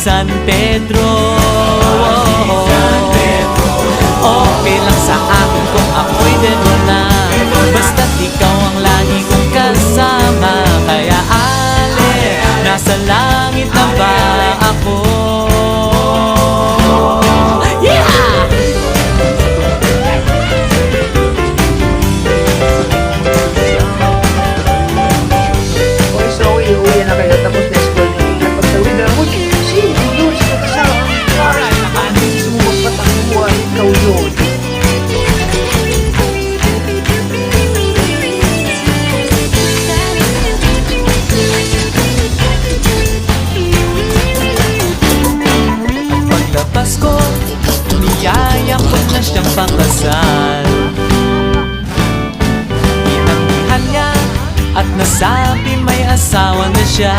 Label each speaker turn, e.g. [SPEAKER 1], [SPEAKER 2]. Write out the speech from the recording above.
[SPEAKER 1] San Pedro. Okay lang sa akin kung ako'y deno na, basta't ikaw ang lagi kong kasama. Kaya ale, nasa langit na ba ako?
[SPEAKER 2] Iuwi na kayo tapos na school ni at pagtawid na ako, sino yun? Sino kasama? Alright, sumubag ba't ang buwan? Ikaw yun.
[SPEAKER 1] Paglabas ko, niyaya ko na siyang pakasal. Inanggihan niya at nasabi may asawa na siya.